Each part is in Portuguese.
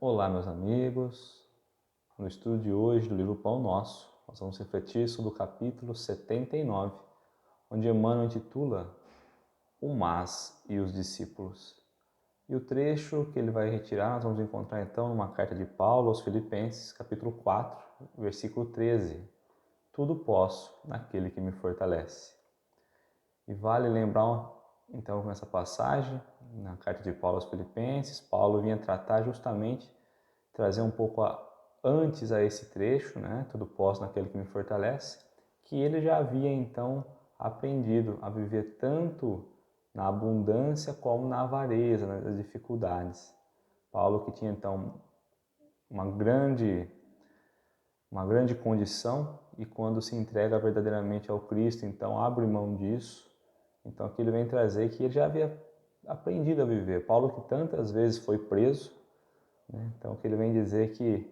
Olá, meus amigos. No estudo de hoje do livro Pão Nosso, nós vamos refletir sobre o capítulo 79, onde Emmanuel intitula O Mas e os Discípulos. E o trecho que ele vai retirar, nós vamos encontrar então numa carta de Paulo aos Filipenses, capítulo 4, versículo 13. Tudo posso naquele que me fortalece. E vale lembrar, então, com essa passagem, na carta de Paulo aos Filipenses, Paulo vinha tratar justamente, trazer um pouco antes a esse trecho, né? Tudo posso naquele que me fortalece, que ele já havia, então, aprendido a viver tanto na abundância como na avareza, nas dificuldades. Paulo que tinha, então, uma grande condição e quando se entrega verdadeiramente ao Cristo, então abre mão disso. Então aqui ele vem trazer que ele já havia aprendido a viver. Paulo que tantas vezes foi preso, né? Então que ele vem dizer que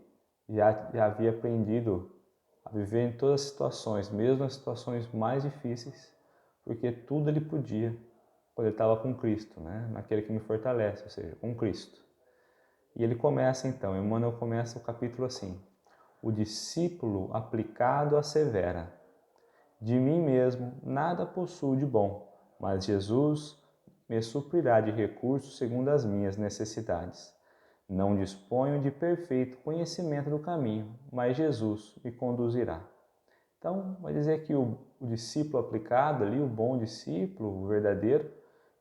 já havia aprendido a viver em todas as situações, mesmo nas situações mais difíceis, porque tudo ele podia quando ele estava com Cristo, né? Naquele que me fortalece, ou seja, com Cristo. E ele começa então, Emmanuel começa o capítulo assim: o discípulo aplicado assevera: de mim mesmo nada possuo de bom, mas Jesus me suprirá de recursos segundo as minhas necessidades. Não disponho de perfeito conhecimento do caminho, mas Jesus me conduzirá. Então, vai dizer que o discípulo aplicado ali, o bom discípulo, o verdadeiro,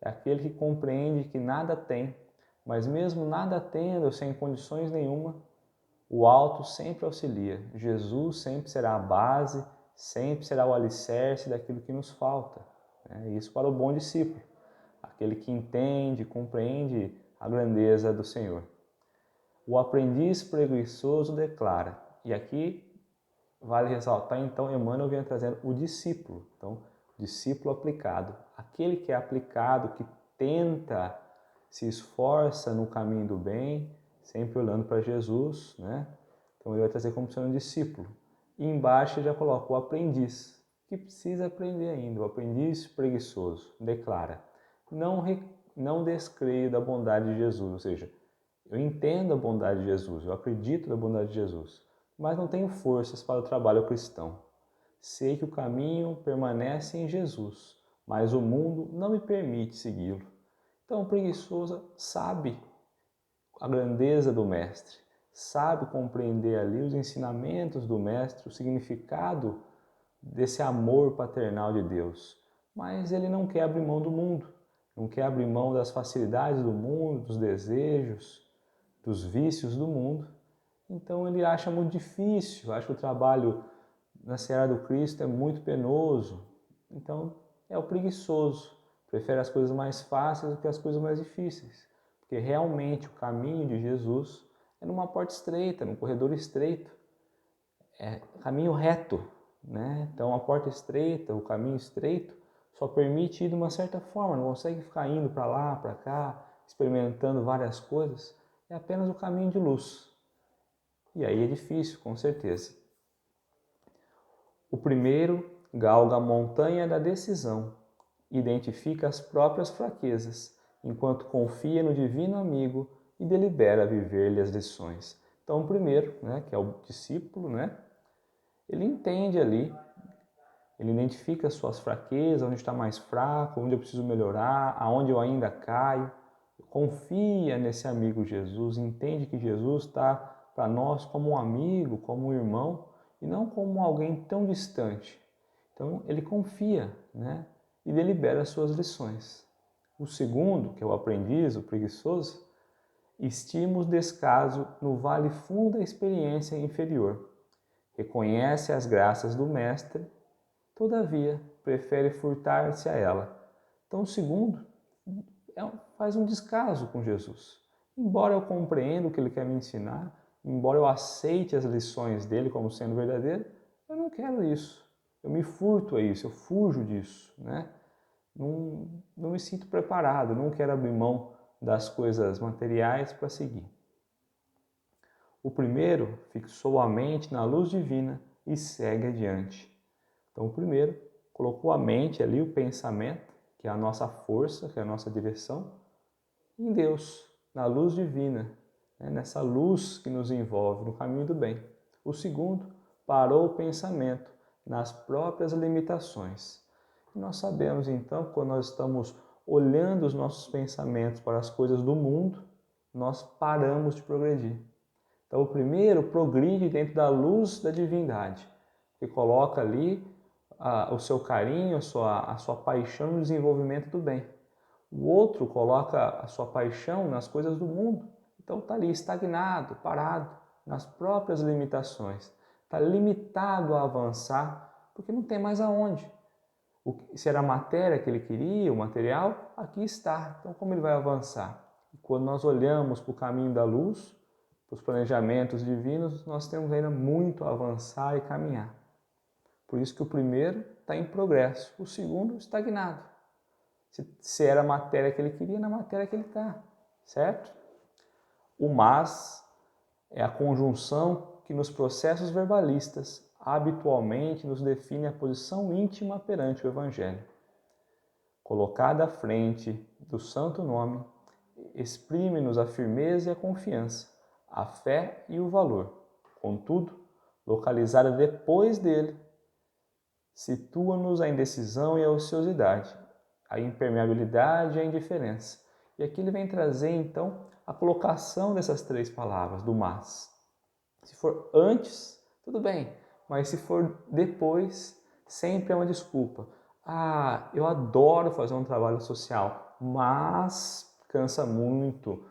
é aquele que compreende que nada tem, mas mesmo nada tendo, sem condições nenhuma, o alto sempre auxilia. Jesus sempre será a base, sempre será o alicerce daquilo que nos falta. Isso para o bom discípulo, aquele que entende, compreende a grandeza do Senhor. O aprendiz preguiçoso declara, e aqui vale ressaltar, então, Emmanuel vem trazendo o discípulo. Então, discípulo aplicado, aquele que é aplicado, que tenta, se esforça no caminho do bem, sempre olhando para Jesus, né? Então, ele vai trazer como sendo um discípulo. E embaixo ele já coloca o aprendiz, que precisa aprender ainda. O aprendiz preguiçoso declara: não descreio da bondade de Jesus, ou seja, eu entendo a bondade de Jesus, eu acredito na bondade de Jesus, mas não tenho forças para o trabalho cristão. Sei que o caminho permanece em Jesus, mas o mundo não me permite segui-lo. Então, o preguiçoso sabe a grandeza do Mestre, sabe compreender ali os ensinamentos do Mestre, o significado desse amor paternal de Deus, mas ele não quer abrir mão do mundo, não quer abrir mão das facilidades do mundo, dos desejos, dos vícios do mundo. Então ele acha muito difícil, acha que o trabalho na seara do Cristo é muito penoso. Então é o preguiçoso, prefere as coisas mais fáceis do que as coisas mais difíceis. Porque realmente o caminho de Jesus é numa porta estreita, num corredor estreito, é caminho reto, né? Então a porta estreita, o caminho estreito, só permite ir de uma certa forma, não consegue ficar indo para lá, para cá, experimentando várias coisas. É apenas o caminho de luz. E aí é difícil, com certeza. O primeiro galga a montanha da decisão, identifica as próprias fraquezas, enquanto confia no divino amigo e delibera viver-lhe as lições. Então, o primeiro, né, que é o discípulo, né, ele entende ali, ele identifica as suas fraquezas, onde está mais fraco, onde eu preciso melhorar, aonde eu ainda caio. Confia nesse amigo Jesus, entende que Jesus está para nós como um amigo, como um irmão, e não como alguém tão distante. Então ele confia, né? E delibera as suas lições. O segundo, que é o aprendiz, o preguiçoso, estima o descaso no vale fundo da experiência inferior. Reconhece as graças do mestre, todavia prefere furtar-se a ela. Então o segundo faz um descaso com Jesus. Embora eu compreenda o que ele quer me ensinar, embora eu aceite as lições dele como sendo verdadeiro, eu não quero isso. Eu me furto a isso, eu fujo disso, né? Não me sinto preparado, não quero abrir mão das coisas materiais para seguir. O primeiro fixou a mente na luz divina e segue adiante. Então, o primeiro colocou a mente ali, o pensamento, que é a nossa força, que é a nossa direção, em Deus, na luz divina. né, nessa luz que nos envolve no caminho do bem. O segundo, parou o pensamento nas próprias limitações. E nós sabemos então que quando nós estamos olhando os nossos pensamentos para as coisas do mundo, nós paramos de progredir. Então o primeiro progride dentro da luz da divindade, que coloca ali o seu carinho, a sua paixão no desenvolvimento do bem. O outro coloca a sua paixão nas coisas do mundo. Então está ali estagnado, parado, nas próprias limitações. Está limitado a avançar, porque não tem mais aonde. Se era a matéria que ele queria, o material, aqui está. Então como ele vai avançar? E quando nós olhamos para o caminho da luz, para os planejamentos divinos, nós temos ainda muito a avançar e caminhar. Por isso que o primeiro está em progresso, o segundo estagnado. Se era a matéria que ele queria, na matéria que ele está, certo? O mas é a conjunção que nos processos verbalistas habitualmente nos define a posição íntima perante o Evangelho. Colocada à frente do santo nome, exprime-nos a firmeza e a confiança, a fé e o valor. Contudo, localizada depois dele, situa-nos a indecisão e a ociosidade, a impermeabilidade e a indiferença. E aqui ele vem trazer, então, a colocação dessas três palavras, do mas. Se for antes, tudo bem, mas se for depois, sempre é uma desculpa. Ah, eu adoro fazer um trabalho social, mas cansa muito,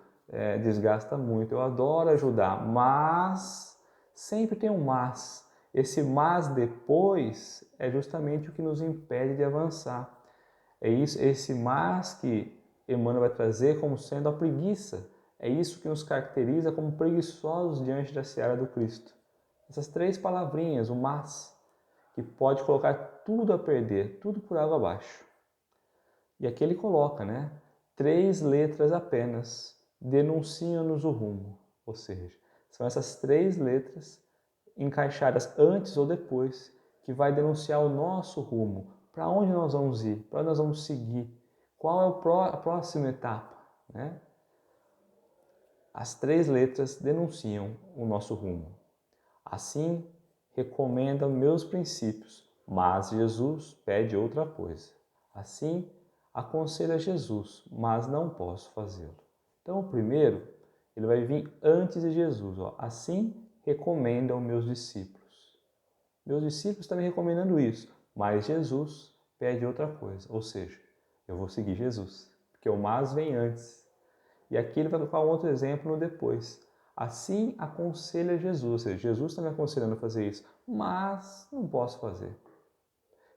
desgasta muito. Eu adoro ajudar, mas sempre tem um mas. Esse mas depois é justamente o que nos impede de avançar. É isso, esse mas que Emmanuel vai trazer como sendo a preguiça. É isso que nos caracteriza como preguiçosos diante da seara do Cristo. Essas três palavrinhas, o mas, que pode colocar tudo a perder, tudo por água abaixo. E aqui ele coloca, né? 3 letras apenas denunciam-nos o rumo. Ou seja, são essas 3 letras encaixadas antes ou depois que vai denunciar o nosso rumo. Para onde nós vamos ir? Para onde nós vamos seguir? Qual é a próxima etapa? Né? As 3 letras denunciam o nosso rumo. Assim, recomenda meus princípios, mas Jesus pede outra coisa. Assim, aconselha Jesus, mas não posso fazê-lo. Então, o primeiro, ele vai vir antes de Jesus. Ó. Assim, recomendam meus discípulos. Meus discípulos estão me recomendando isso, mas Jesus pede outra coisa. Ou seja, eu vou seguir Jesus, porque o mas vem antes. E aqui ele vai colocar um outro exemplo no depois. Assim aconselha Jesus, ou seja, Jesus está me aconselhando a fazer isso, mas não posso fazer.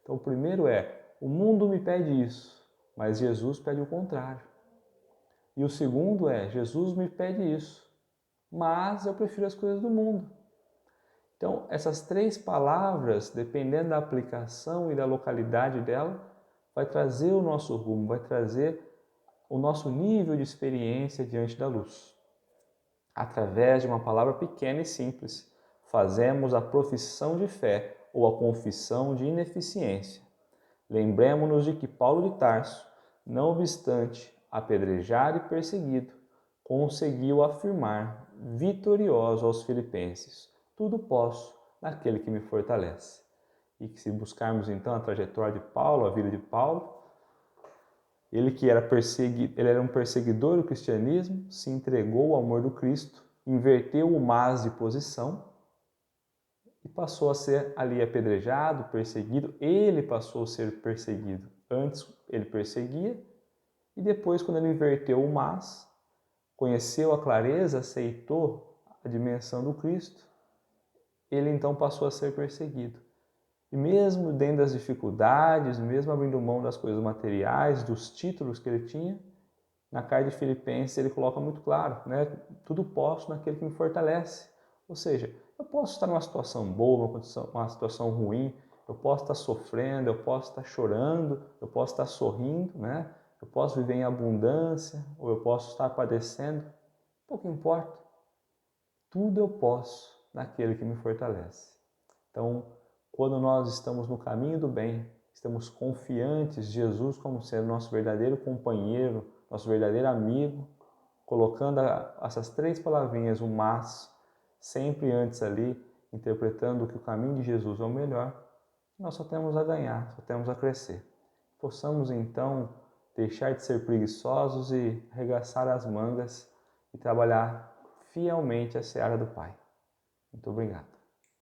Então o primeiro é, o mundo me pede isso, mas Jesus pede o contrário. E o segundo é, Jesus me pede isso, mas eu prefiro as coisas do mundo. Então essas 3 palavras, dependendo da aplicação e da localidade dela, vai trazer o nosso rumo, vai trazer o nosso nível de experiência diante da luz. Através de uma palavra pequena e simples, fazemos a profissão de fé ou a confissão de ineficiência. Lembremos-nos de que Paulo de Tarso, não obstante apedrejado e perseguido, conseguiu afirmar, vitorioso aos filipenses, tudo posso naquele que me fortalece. E que se buscarmos então a trajetória de Paulo, a vida de Paulo, ele que era ele era um perseguidor do cristianismo, se entregou ao amor do Cristo, inverteu o mas de posição e passou a ser ali apedrejado, perseguido. Ele passou a ser perseguido. Antes ele perseguia e depois, quando ele inverteu o mas, conheceu a clareza, aceitou a dimensão do Cristo, ele então passou a ser perseguido. E mesmo dentro das dificuldades, mesmo abrindo mão das coisas materiais, dos títulos que ele tinha, na carta de Filipenses ele coloca muito claro, né? Tudo posso naquele que me fortalece. Ou seja, eu posso estar numa situação boa, uma situação ruim, eu posso estar sofrendo, eu posso estar chorando, eu posso estar sorrindo, né? Eu posso viver em abundância, ou eu posso estar padecendo, pouco importa. Tudo eu posso naquele que me fortalece. Então, quando nós estamos no caminho do bem, estamos confiantes de Jesus como sendo nosso verdadeiro companheiro, nosso verdadeiro amigo, colocando essas 3 palavrinhas, o mas, sempre antes ali, interpretando que o caminho de Jesus é o melhor, nós só temos a ganhar, só temos a crescer. Possamos então deixar de ser preguiçosos e arregaçar as mangas e trabalhar fielmente a seara do Pai. Muito obrigado.